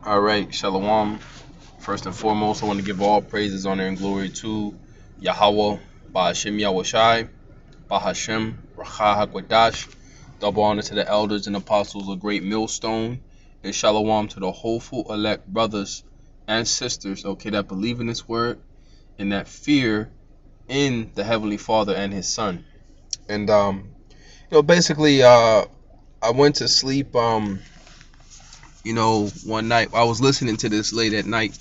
All right, Shalom. First and foremost, I want to give all praises, honor, and glory to Yahweh, Ba'ashem Yahushai, Bahashem, Racha HaKodash. Double honor to the elders and apostles of Great Millstone, and Shalom to the hopeful elect brothers and sisters, okay, that believe in this word and that fear in the Heavenly Father and His Son. And basically, I went to sleep. One night I was listening to this late at night,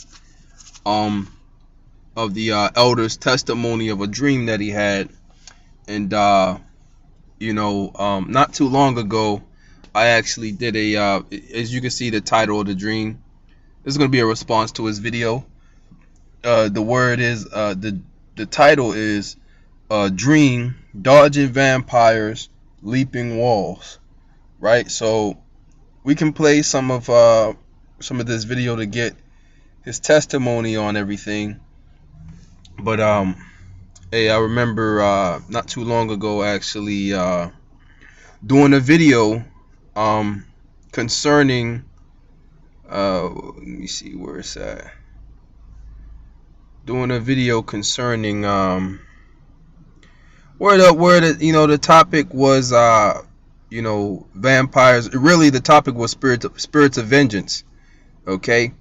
of the elder's testimony of a dream that he had, and not too long ago, I actually did as you can see, the title of the dream. This is going to be a response to his video. The title is Dream Dodging Vampires, Leaping Walls. Right, so we can play some of this video to get his testimony on everything. But hey, I remember not too long ago actually doing a video concerning let me see where it's at. Doing a video concerning where the topic was vampires. Really, the topic was spirits of vengeance. Okay,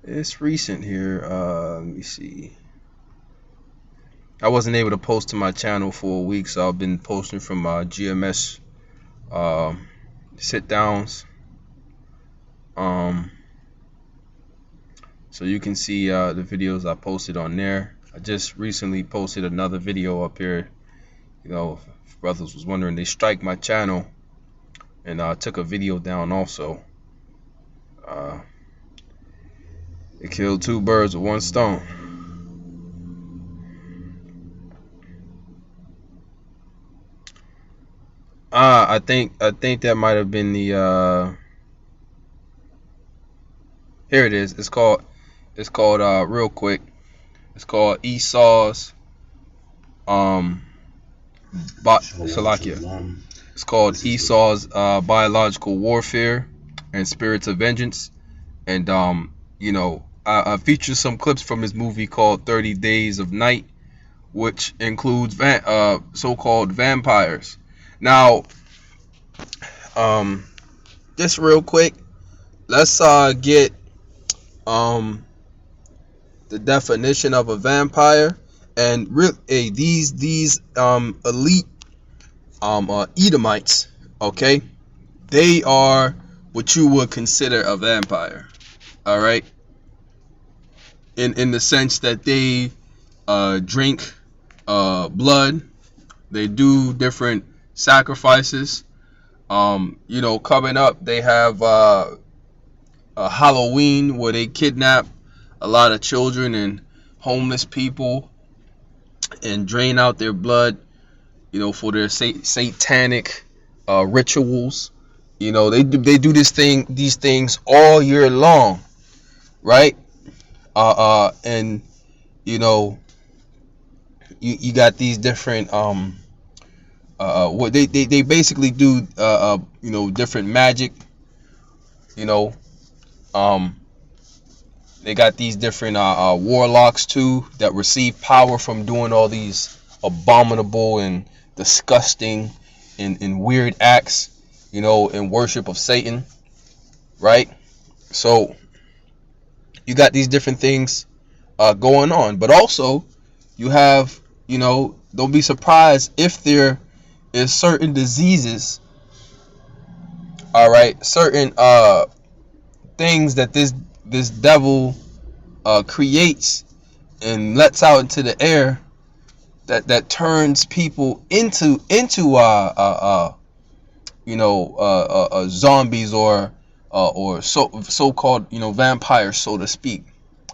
it's recent here. Let me see. I wasn't able to post to my channel for a week, so I've been posting from GMS sit downs. So you can see the videos I posted on there. I just recently posted another video up here. If brothers was wondering, they strike my channel, and I took a video down also. It killed two birds with one stone. I think that might have been the here it is. It's called real quick. It's called Esau's Salakia. It's called Esau's Biological Warfare and Spirits of Vengeance. And I featured some clips from his movie called 30 Days of Night, which includes so-called vampires. Now, just real quick, let's get the definition of a vampire. And these elite Edomites, okay, they are what you would consider a vampire. All right, in the sense that they drink blood, they do different sacrifices. Coming up, they have a Halloween where they kidnap a lot of children and homeless people and drain out their blood, for their satanic rituals. They do these things all year long, right? And you got these different what they basically do different magic. They got these different warlocks too that receive power from doing all these abominable and disgusting and weird acts, in worship of Satan, right? So you got these different things going on, but also you have, don't be surprised if there is certain diseases, all right, certain things that this devil creates and lets out into the air that turns people into zombies or so-called vampires, so to speak.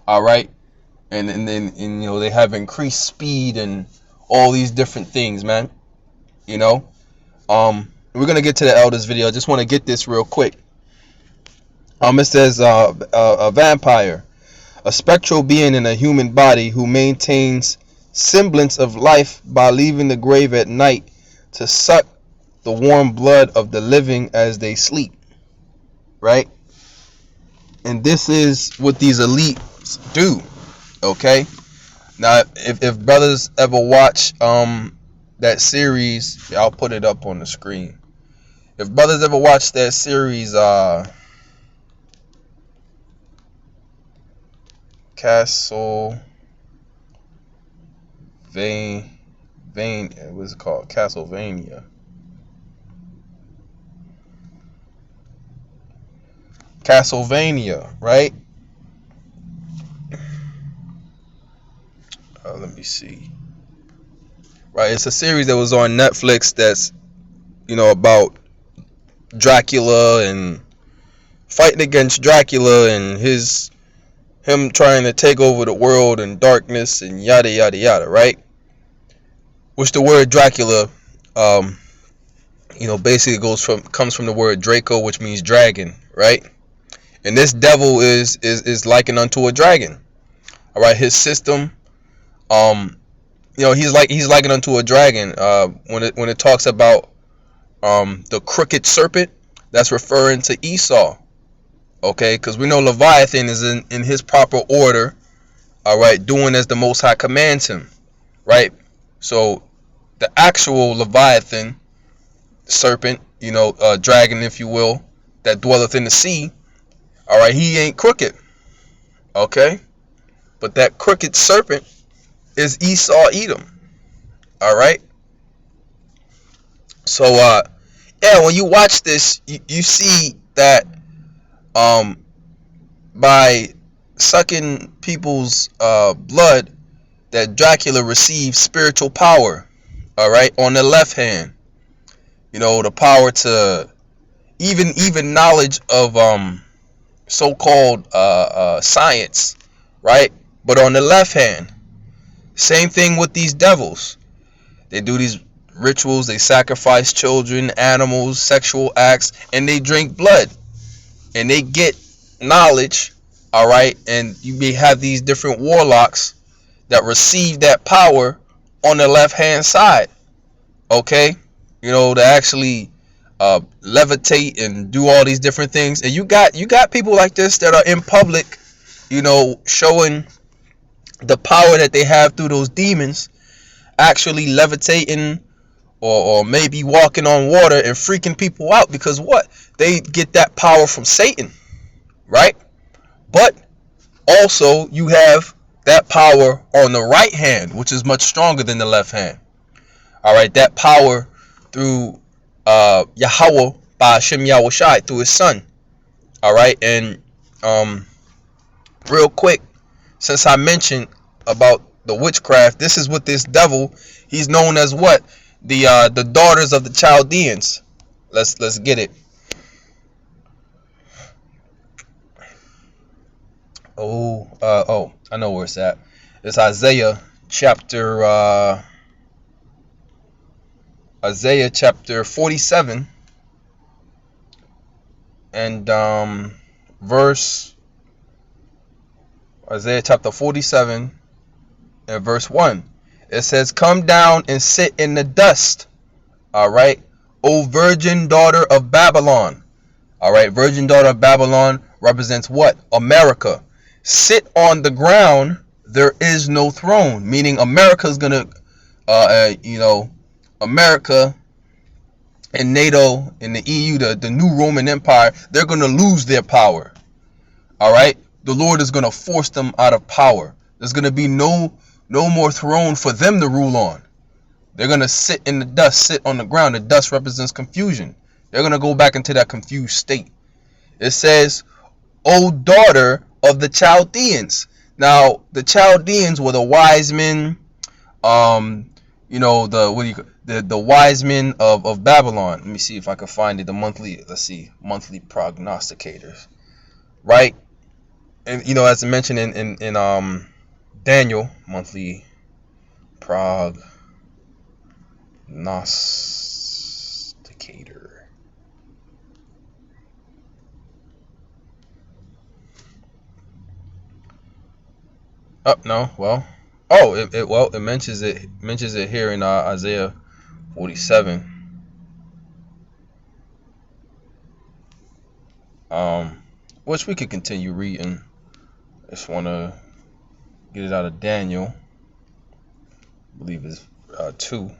All right, and then they have increased speed and all these different things, man. We're gonna get to the elders video. I just want to get this real quick. It says a vampire, a spectral being in a human body who maintains semblance of life by leaving the grave at night to suck the warm blood of the living as they sleep. right? And this is what these elites do. Okay. Now, if brothers ever watch that series, I'll put it up on the screen. If brothers ever watch that series, Castle what's it called? Castlevania. Castlevania, right? Let me see. Right, it's a series that was on Netflix that's, about Dracula and fighting against Dracula and him trying to take over the world and darkness and yada yada yada, right? Which the word Dracula, basically comes from the word Draco, which means dragon, right? And this devil is likened unto a dragon. All right, his system, he's likened unto a dragon. When it talks about the crooked serpent, that's referring to Esau. Okay, because we know Leviathan is in his proper order. All right, doing as the Most High commands him. Right. So the actual Leviathan, serpent, dragon, if you will, that dwelleth in the sea. All right, he ain't crooked. Okay, but that crooked serpent is Esau Edom. All right. So when you watch this, you see that by sucking people's blood, that Dracula receives spiritual power. All right, on the left hand, the power to even knowledge of so-called science, right? But on the left hand, same thing with these devils. They do these rituals, they sacrifice children, animals, sexual acts, and they drink blood, and they get knowledge. All right, and you may have these different warlocks that receive that power on the left hand side. Okay, to actually levitate and do all these different things. And you got people like this that are in public, showing the power that they have through those demons, actually levitating or maybe walking on water and freaking people out, because what? They get that power from Satan, right? But also you have that power on the right hand, which is much stronger than the left hand. All right, that power through Yahweh by Hashem Yahushai, through his son. All right, and real quick, since I mentioned about the witchcraft, this is what this devil, he's known as what? The daughters of the Chaldeans. Let's get it. I know where it's at. It's Isaiah chapter 47 and verse Isaiah chapter 47 and verse 1. It says, "Come down and sit in the dust, all right, O virgin daughter of Babylon." All right, virgin daughter of Babylon represents what? America. Sit on the ground, there is no throne, meaning America's gonna America and NATO and the EU, the new Roman Empire, they're gonna lose their power. All right, the Lord is gonna force them out of power. There's gonna be no more throne for them to rule on. They're gonna sit in the dust, sit on the ground. The dust represents confusion. They're gonna go back into that confused state. It says, "O daughter of the Chaldeans." Now, the Chaldeans were the wise men, the wise men of Babylon. Let me see if I can find it. The monthly prognosticators, right? And as I mentioned in Daniel, monthly prognosticator. Oh no, well, it mentions it here in Isaiah 47. Um, which we could continue reading. Just want to get it out of Daniel. I believe it's 2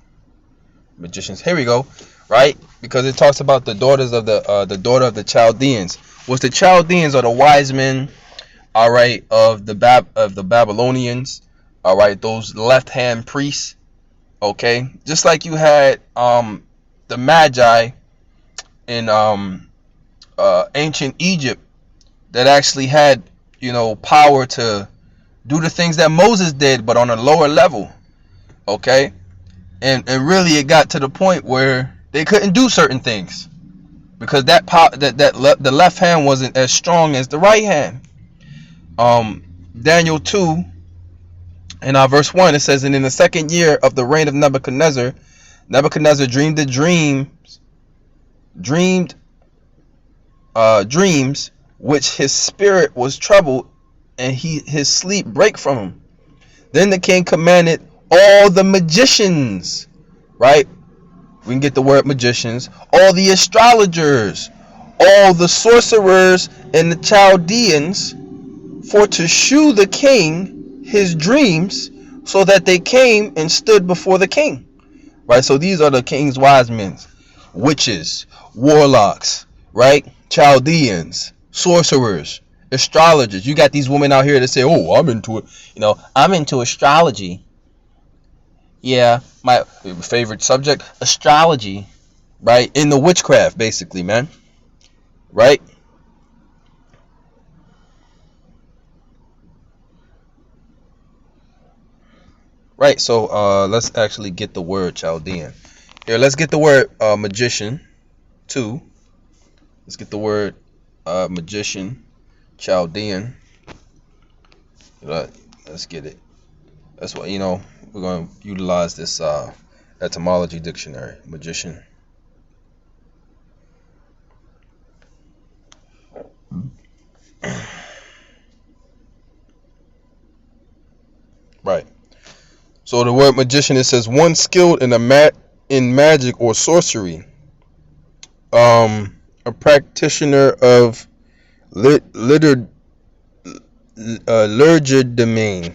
magicians. Here we go. Right, because it talks about the daughters of the daughter of the Chaldeans. Was the Chaldeans are the wise men, all right, of the Babylonians, all right, those left hand priests, okay, just like you had the Magi in ancient Egypt that actually had, power to do the things that Moses did, but on a lower level, okay, and really it got to the point where they couldn't do certain things because the left hand wasn't as strong as the right hand. Daniel 2 in verse 1, it says, and in the second year of the reign of Nebuchadnezzar, Nebuchadnezzar dreamed dreams which his spirit was troubled, and his sleep brake from him. Then the king commanded all the magicians, right? We can get the word magicians, all the astrologers, all the sorcerers, and the Chaldeans, for to shew the king his dreams, so that they came and stood before the king. Right? So these are the king's wise men, witches, warlocks, right? Chaldeans, sorcerers, astrologers. You got these women out here that say, "Oh, I'm into it. I'm into astrology." Yeah, my favorite subject, astrology, right? In the witchcraft, basically, man. Right? Right, so let's actually get the word Chaldean. Here, let's get the word magician, too. Let's get the word magician, Chaldean. Let's get it. That's what, we're going to utilize this etymology dictionary, magician. Right. So the word magician, it says one skilled in magic or sorcery. A practitioner of legerdemain,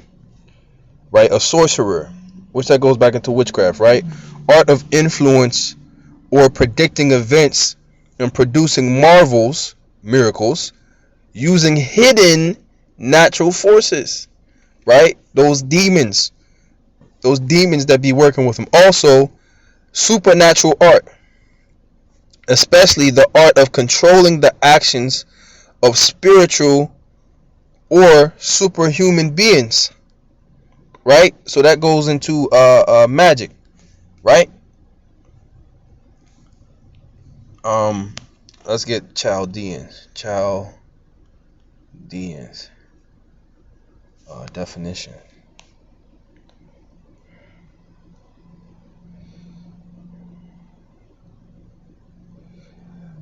right? A sorcerer, which that goes back into witchcraft, right? Art of influence or predicting events and producing marvels, miracles, using hidden natural forces, right? Those demons that be working with him. Also, supernatural art, especially the art of controlling the actions of spiritual or superhuman beings, right? So that goes into magic, right? Let's get Chaldeans. Definition.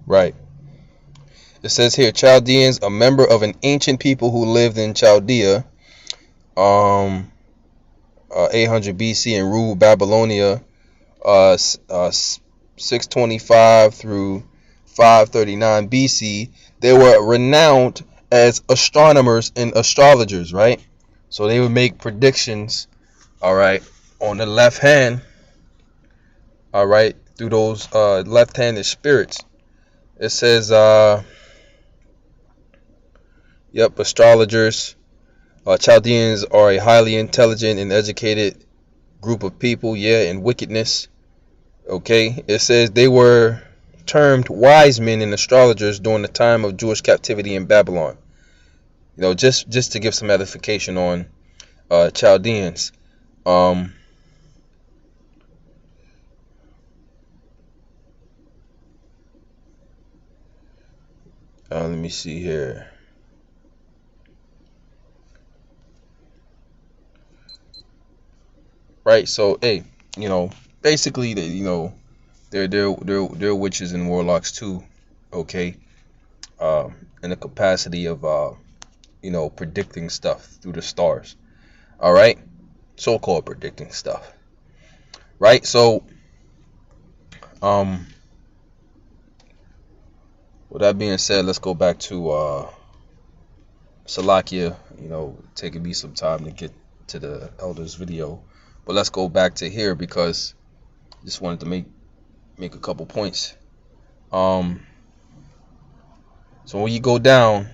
Right. It says here, Chaldeans, a member of an ancient people who lived in Chaldea, 800 BC, and ruled Babylonia, 625 through 539 BC. They were renowned as astronomers and astrologers, right? So they would make predictions, all right, on the left hand, all right, through those left-handed spirits. It says, astrologers. Chaldeans are a highly intelligent and educated group of people, in wickedness. Okay, it says they were termed wise men and astrologers during the time of Jewish captivity in Babylon. Just to give some edification on Chaldeans. Let me see here. Right, so hey, basically they're witches and warlocks too, okay? In the capacity of predicting stuff through the stars. All right, so-called predicting stuff. Right, so With that being said, let's go back to Salakia. Taking me some time to get to the elders video, but let's go back to here because I just wanted to make a couple points. So when you go down,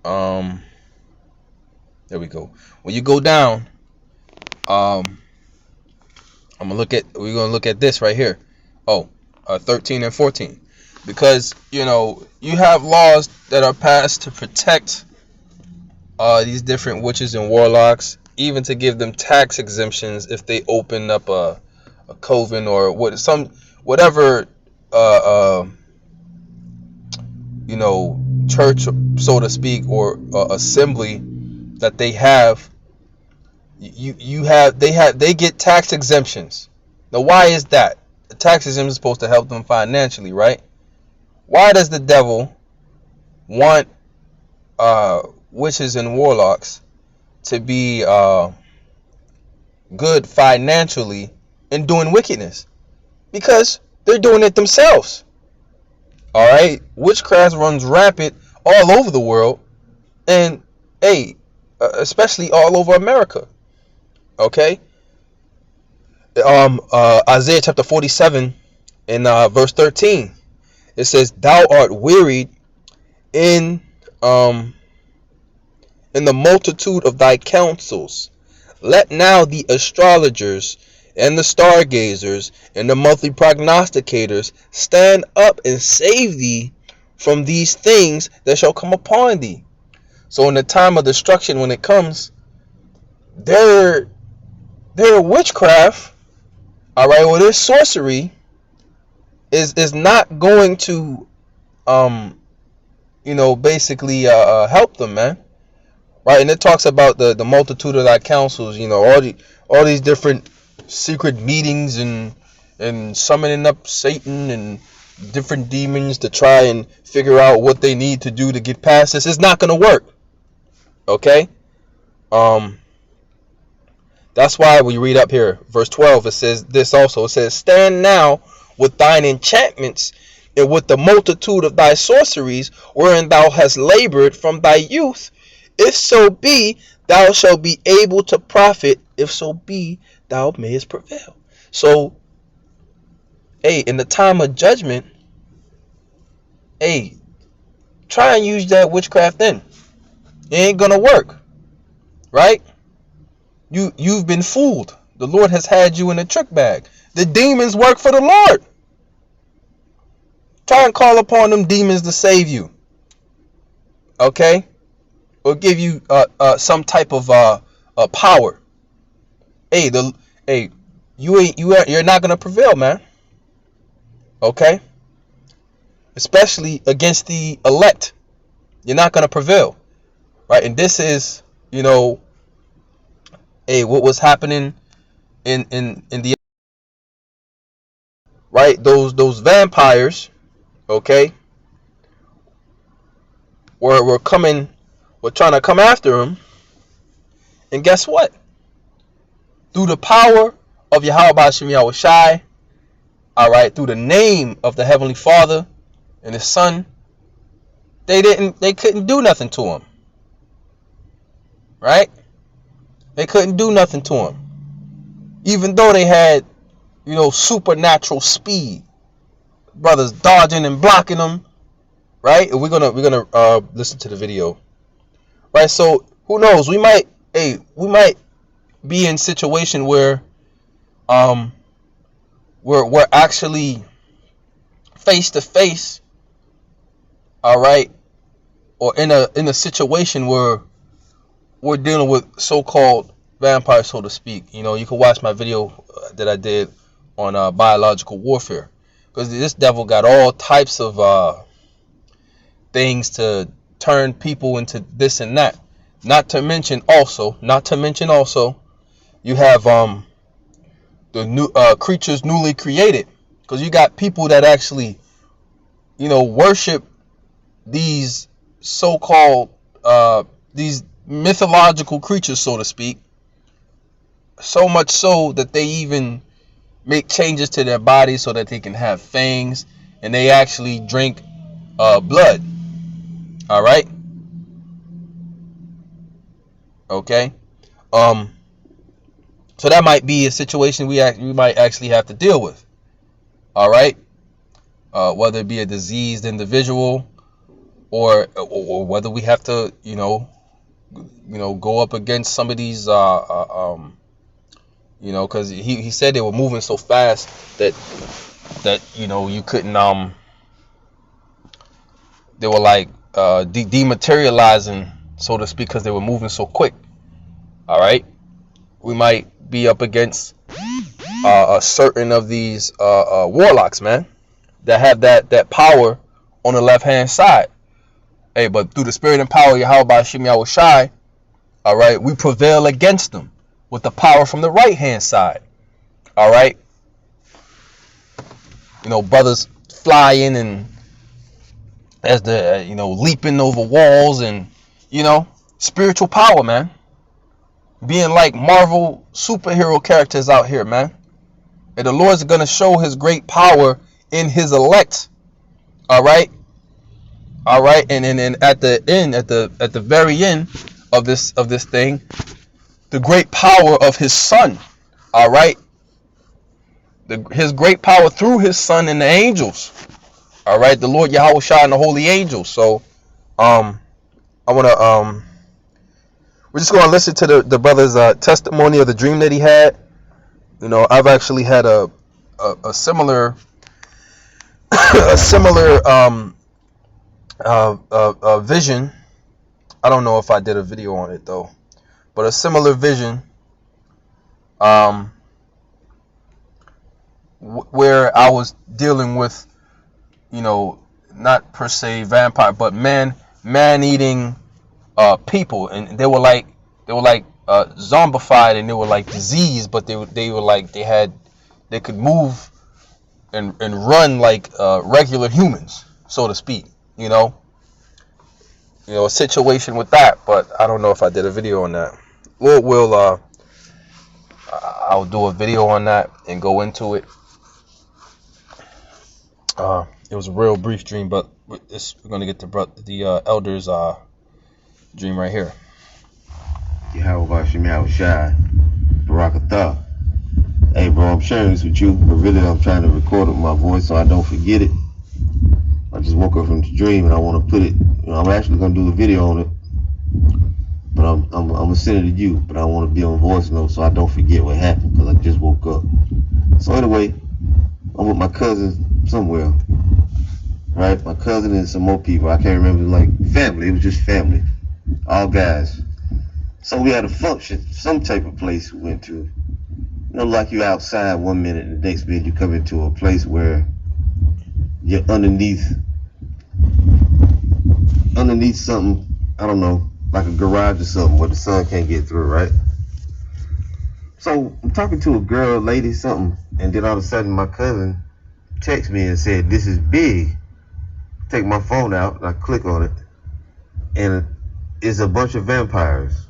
there we go. When you go down, we're gonna look at this right here. 13 and 14, because you have laws that are passed to protect these different witches and warlocks, even to give them tax exemptions if they open up a coven or whatever church, so to speak, or assembly that they have. They get tax exemptions. Now, why is that? The tax exemption is supposed to help them financially, right? Why does the devil want witches and warlocks to be good financially in doing wickedness? Because they're doing it themselves. All right, witchcraft runs rampant all over the world, and especially all over America. Okay. Isaiah chapter 47 in verse 13, it says, "Thou art wearied in the multitude of thy counsels. Let now the astrologers and the stargazers and the monthly prognosticators stand up and save thee from these things that shall come upon thee." So in the time of destruction, when it comes, their witchcraft, all right, or their sorcery is not going to basically help them, man. Right? And it talks about the multitude of thy counsels, all these different secret meetings and summoning up Satan and different demons to try and figure out what they need to do to get past this. It's not going to work. Okay? That's why we read up here, verse 12, it says this also. It says, "Stand now with thine enchantments and with the multitude of thy sorceries, wherein thou hast labored from thy youth. If so be, thou shalt be able to profit. If so be, thou mayest prevail." So, in the time of judgment, try and use that witchcraft then. It ain't gonna work. Right? You've been fooled. The Lord has had you in a trick bag. The demons work for the Lord. Try and call upon them demons to save you. Okay? Or give you some type of power. You're not gonna prevail, man. Okay? Especially against the elect. You're not gonna prevail. Right? And this is, what was happening in the right, those vampires, okay, were trying to come after him, and guess what? Through the power of Yahweh B'Shem Yahushai, all right, through the name of the Heavenly Father and His Son, they couldn't do nothing to him. Right? They couldn't do nothing to him, even though they had, supernatural speed. Brothers dodging and blocking them, right? And we're gonna listen to the video, right? So who knows? We might be in a situation where we're actually face to face, all right, or in a situation where we're dealing with so-called vampires, so to speak. You can watch my video that I did on biological warfare, because this devil got all types of things to turn people into this and that. Not to mention also, you have the new creatures newly created, because you got people that actually, worship these so-called these mythological creatures, so to speak, so much so that they even make changes to their bodies so that they can have fangs and they actually drink blood. All right. Okay. So that might be a situation we might actually have to deal with. All right. Whether it be a diseased individual, or whether we have to, go up against some of these, because he said they were moving so fast that you couldn't, they were like dematerializing, so to speak, because they were moving so quick. All right, we might be up against a certain of these warlocks, man, that have that power on the left hand side. Hey, but through the spirit and power of Yahweh Hashem Yahweh Shai, all right, we prevail against them with the power from the right hand side. All right, brothers flying and as the leaping over walls, and spiritual power, man, being like Marvel superhero characters out here, man. And the Lord's gonna show His great power in His elect. All right, and then at the end, at the very end of this thing, the great power of His Son. All right, His great power through His Son and the angels. All right, the Lord Yahweh Shai and the holy angels. So, I wanna we're just gonna listen to the brother's testimony of the dream that he had. I've actually had a similar vision. I don't know if I did a video on it though, but a similar vision where I was dealing with, not per se vampire, but man-eating people, and they were like zombified, and they were like diseased, but they were like they could move and run like regular humans, so to speak. A situation with that, but I don't know if I did a video on that. I'll do a video on that and go into it. It was a real brief dream, but we're gonna get the elders' dream right here. Yahweh Hashem Yahweh Shai, Barakatah. Hey bro, I'm sharing this with you, but really I'm trying to record it with my voice so I don't forget it. I just woke up from the dream and I want to put it, I'm actually going to do a video on it, but I'm going to send it to you, but I want to be on voice note so I don't forget what happened, because I just woke up. So anyway, I'm with my cousin somewhere, right? My cousin and some more people, I can't remember, like family, it was just family, all guys. So we had a function, some type of place we went to. Like you outside one minute and the next minute you come into a place where you're underneath something, I don't know, like a garage or something where the sun can't get through, right? So I'm talking to a girl, lady, something, and then all of a sudden my cousin texted me and said, "This is big." Take my phone out and I click on it, and it's a bunch of vampires.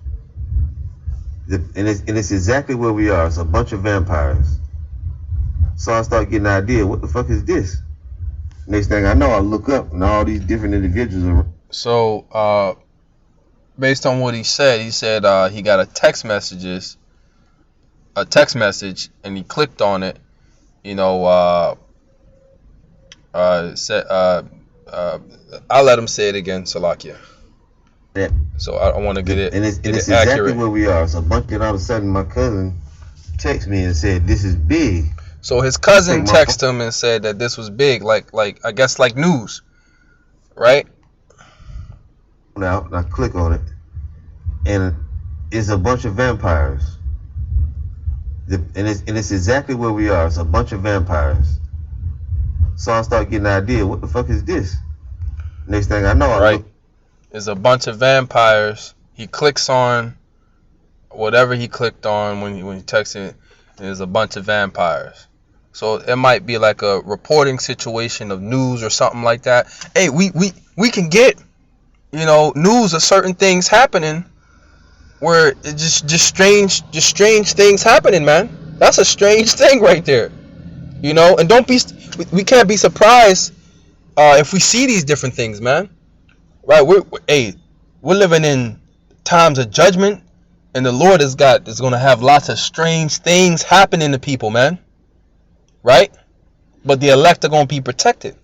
And it's exactly where we are. It's a bunch of vampires. So I start getting an idea, what the fuck is this? Next thing I know, I look up and all these different individuals are. So, based on what he said he got a text message, and he clicked on it. I'll let him say it again, Salakia. Yeah. So I want to get it. And it's exactly accurate. Where we are. So a bunch, and all of a sudden my cousin texted me and said, "This is big." So his cousin texted him and said that this was big, like I guess like news, right? Now I click on it, and it's a bunch of vampires. And it's exactly where we are. It's a bunch of vampires. So I start getting an idea, what the fuck is this? Next thing I know, right. There's a bunch of vampires. He clicks on whatever he clicked on when he texted. There's a bunch of vampires. So it might be like a reporting situation of news or something like that. Hey, we can get news of certain things happening where it's just strange things happening, man. That's a strange thing right there. And we can't be surprised if we see these different things, man, right? We're living in times of judgment, and the Lord is going to have lots of strange things happening to people, man. Right? But the elect are going to be protected.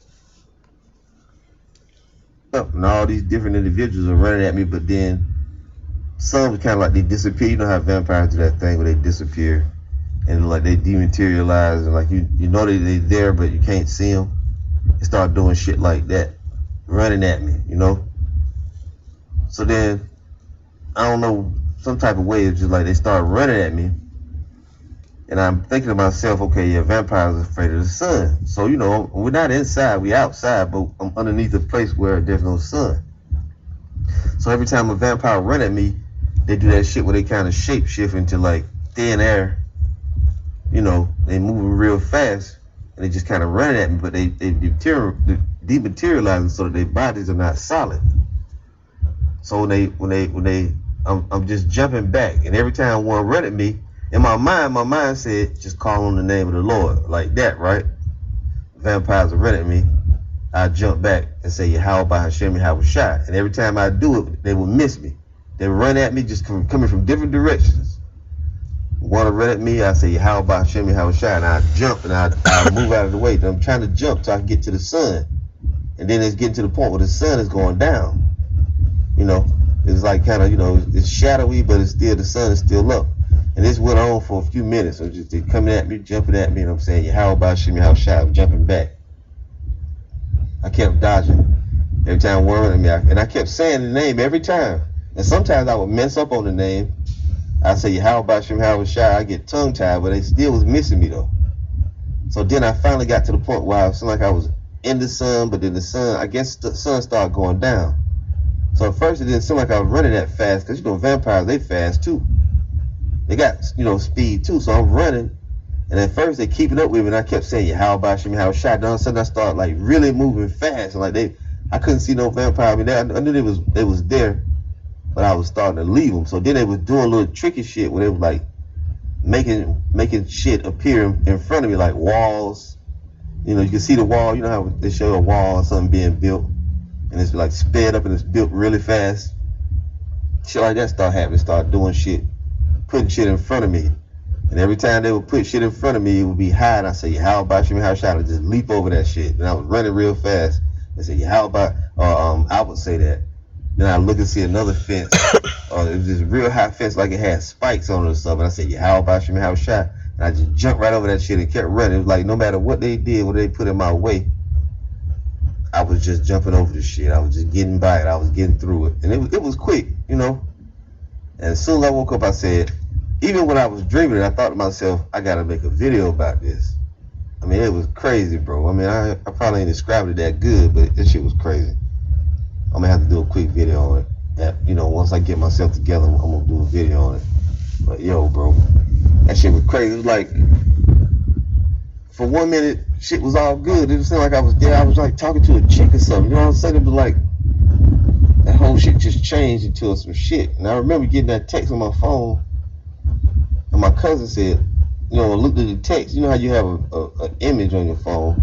And all these different individuals are running at me, but then some kind of like they disappear. You know how vampires do that thing where they disappear and like they dematerialize, and like you know they're there, but you can't see them. They start doing shit like that, running at me, you know. So then I don't know, some type of way it's just like they start running at me, and I'm thinking to myself, okay, yeah, vampires are afraid of the sun. So you know, we're not inside, we outside, but I'm underneath a place where there's no sun. So every time a vampire run at me, they do that shit where they kind of shape shift into like thin air. You know, they moving real fast and they just kind of running at me, but they dematerializing so that their bodies are not solid. So when they I'm just jumping back, and every time one run at me, in my mind said, just call on the name of the Lord, like that, right? Vampires are running at me, I jump back and say, Yahweh Hashem Yahweh Shai. And every time I do it, they will miss me. They run at me, just coming from different directions. Want to run at me, I say, Yahweh Hashem Yahweh Shai, and I jump and I move out of the way. And I'm trying to jump till I can get to the sun. And then it's getting to the point where the sun is going down. You know, it's like kind of, you know, it's shadowy, but it's still, the sun is still up. And this went on for a few minutes. So just they coming at me, jumping at me, and I'm saying, Yahweh Hashem Yahweh Shai, I'm jumping back. I kept dodging every time one run at me, and I kept saying the name every time. And sometimes I would mess up on the name. I say Yahweh Hashem Yahweh Shai, I get tongue tied, but they still was missing me though. So then I finally got to the point where I seemed like I was in the sun, but then the sun, I guess the sun started going down. So at first it didn't seem like I was running that fast, because you know vampires, they fast too. They got, you know, speed too. So I'm running, and at first they keeping up with me, and I kept saying Yahweh Hashem Yahweh Shai. Then all of a sudden I started like really moving fast, and like I couldn't see no vampire. I mean, I knew they was there, but I was starting to leave them. So then they was doing a little tricky shit where they was like making shit appear in front of me, like walls. You know, you can see the wall. You know how they show a wall or something being built, and it's like sped up and it's built really fast. Shit like that start happening. Start doing shit, putting shit in front of me. And every time they would put shit in front of me, it would be high, and I say, how about you? How shot? I just leap over that shit. And I was running real fast. I say, how about? I would say that. Then I look and see another fence. It was this real high fence, like it had spikes on it or something. And I said, how about you? How shot? And I just jumped right over that shit and kept running. It was like no matter what they did, what they put in my way, I was just jumping over the shit. I was just getting by it. I was getting through it, and it was quick, you know. And as soon as I woke up, I said, even when I was dreaming, I thought to myself, I gotta make a video about this. I mean, it was crazy, bro. I mean, I probably ain't described it that good, but this shit was crazy. I'm gonna have to do a quick video on it. You know, once I get myself together, I'm gonna do a video on it. But yo, bro, that shit was crazy. It was like, for 1 minute, shit was all good. It seemed like I was there. I was like talking to a chick or something. You know what I'm saying? It was like, that whole shit just changed into some shit. And I remember getting that text on my phone, and my cousin said, you know, I looked at the text. You know how you have an image on your phone,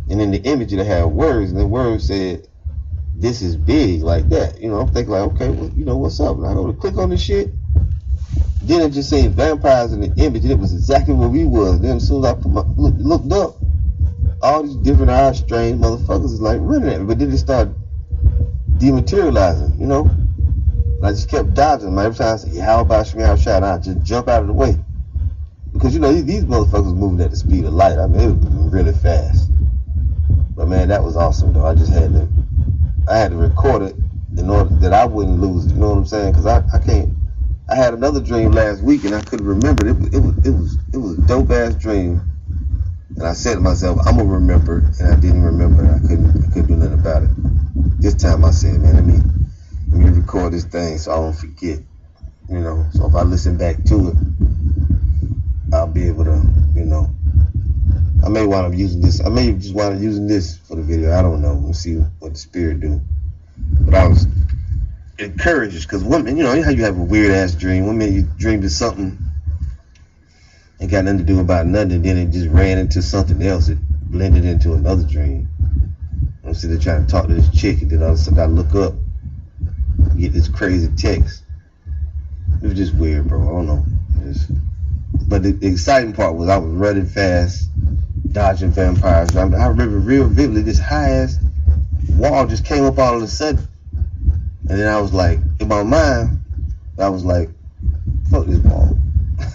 and in the image it had words, and the words said, this is big, like that. You know, I'm thinking like, okay, well, you know, what's up? And I go to click on this shit. Then it just said vampires in the image, and it was exactly where we was. Then as soon as I looked up, all these different eye strange motherfuckers is like running at me, but then they started dematerializing, you know. And I just kept dodging them. Every time I said, how about you? How shot? I just jump out of the way, because you know these motherfuckers moving at the speed of light. I mean, it was moving really fast. But man, that was awesome though. I just had to record it in order that I wouldn't lose it. You know what I'm saying? Because I can't. I had another dream last week and I couldn't remember it. It was a dope ass dream, and I said to myself, I'm gonna remember it, and I didn't remember it. I couldn't do nothing about it. This time I said, man, let me record this thing so I don't forget. You know, so if I listen back to it, I'll be able to, you know. I may wind up using this. I may just wind up using this for the video. I don't know. We'll see what the spirit do. But I was encouraged, because women, you know how you have a weird ass dream. One minute you dreamed of something, ain't got nothing to do about nothing, and then it just ran into something else. It blended into another dream. You know what I'm sitting there trying to talk to this chick, and then all of a sudden I look up, get this crazy text. It was just weird, bro. I don't know. But the exciting part was I was running fast, dodging vampires. I remember real vividly this high ass wall just came up all of a sudden, and then I was like, in my mind, I was like, fuck this wall.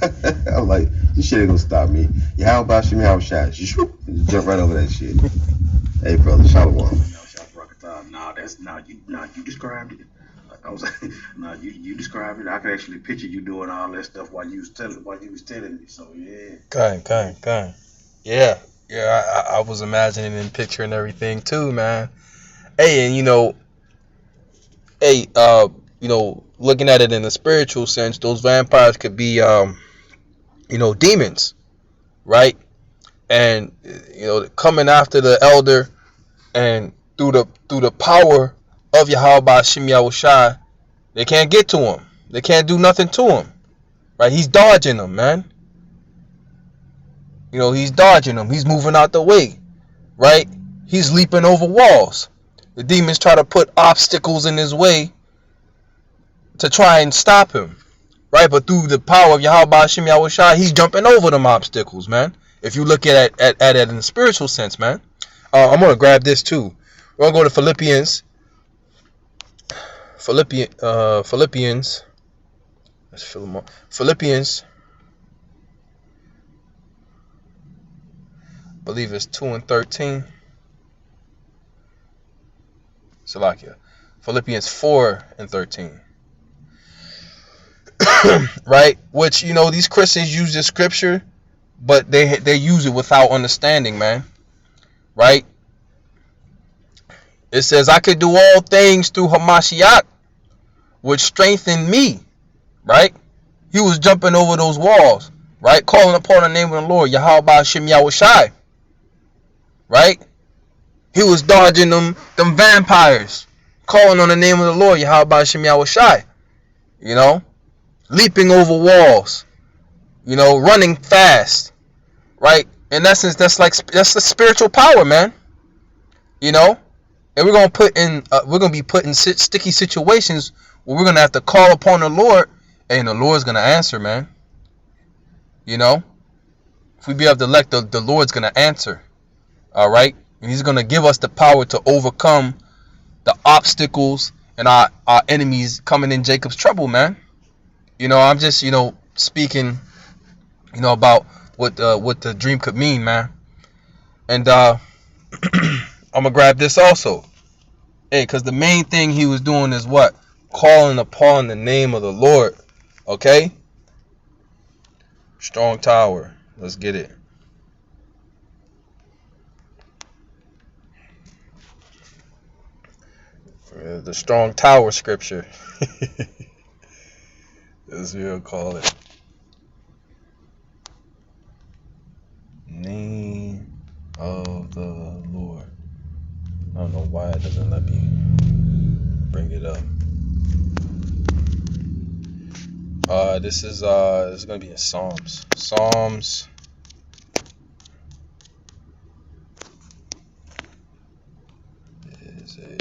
I was like, this shit ain't gonna stop me. Yeah, how about Shimmy how shot? Just jump right over that shit. Hey brother, shalom. You described it. I was like, you described it. I could actually picture you doing all that stuff while you was telling me. So yeah. Kind. Yeah. I was imagining and picturing everything too, man. Hey, and looking at it in a spiritual sense, those vampires could be, demons, right? And coming after the elder, and through the power of Yahweh Shem Yahushai, they can't get to him. They can't do nothing to him, right? He's dodging them, man. He's dodging them. He's moving out the way, right? He's leaping over walls. The demons try to put obstacles in his way to try and stop him, right? But through the power of Yahweh Shem Yahushai, he's jumping over them obstacles, man. If you look at it in a spiritual sense, man. I'm going to grab this too. We're going to go to Philippians. Let's fill them up. Philippians. I believe it's 2:13. Salakia. Philippians 4:13. Right? Which, these Christians use this scripture, but they use it without understanding, man. Right? It says, I could do all things through Hamashiach, which strengthened me. Right? He was jumping over those walls, right? Calling upon the name of the Lord, Yahweh Shem Yahushai. Right? He was dodging them vampires, calling on the name of the Lord, Yahweh Shem Yahushai. Leaping over walls, running fast, right? In essence, that's the spiritual power, man. And we're gonna be put in sticky situations where we're gonna have to call upon the Lord, and the Lord's gonna answer, man. If we be of the elect, the Lord's gonna answer. All right, and He's gonna give us the power to overcome the obstacles and our enemies coming in Jacob's trouble, man. I'm just speaking, about what the dream could mean, man. And I'm gonna grab this also. Hey, because the main thing he was doing is what? Calling upon the name of the Lord. Okay? Strong tower. Let's get it. The strong tower scripture. As we'll call it. Name of the Lord. I don't know why it doesn't let me bring it up. This is gonna be in Psalms. Psalms. Is a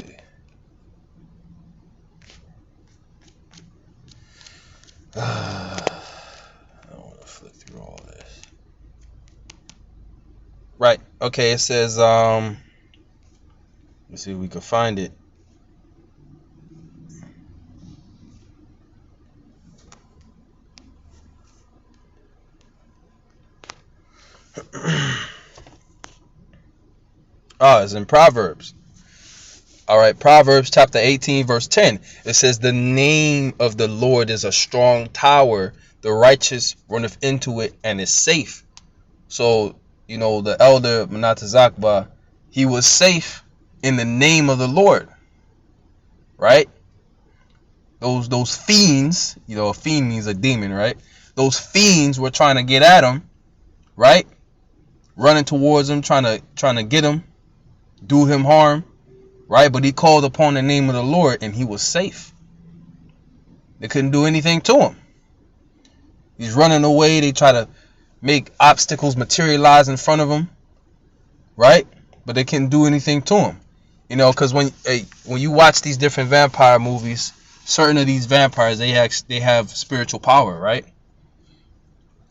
I don't want to flip through all this. Right. Okay. It says let's see if we can find it. It's in Proverbs. All right, Proverbs chapter 18, verse 10. It says, the name of the Lord is a strong tower. The righteous runneth into it and is safe. So, the elder Manatazakba, he was safe in the name of the Lord. Right? Those fiends, a fiend means a demon, right? Those fiends were trying to get at him, right? Running towards him, trying to get him, do him harm. Right, but he called upon the name of the Lord and he was safe. They couldn't do anything to him. He's running away. They try to make obstacles materialize in front of him. Right, but they couldn't do anything to him. You know, because when you watch these different vampire movies, certain of these vampires they have spiritual power, right?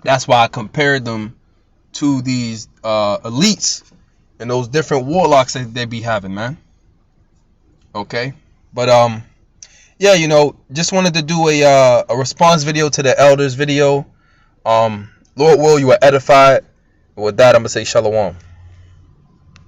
That's why I compared them to these elites and those different warlocks that they be having, man. Okay, but yeah, you know, just wanted to do a response video to the elders video. Lord will, you are edified. With that, I'm gonna say shalom.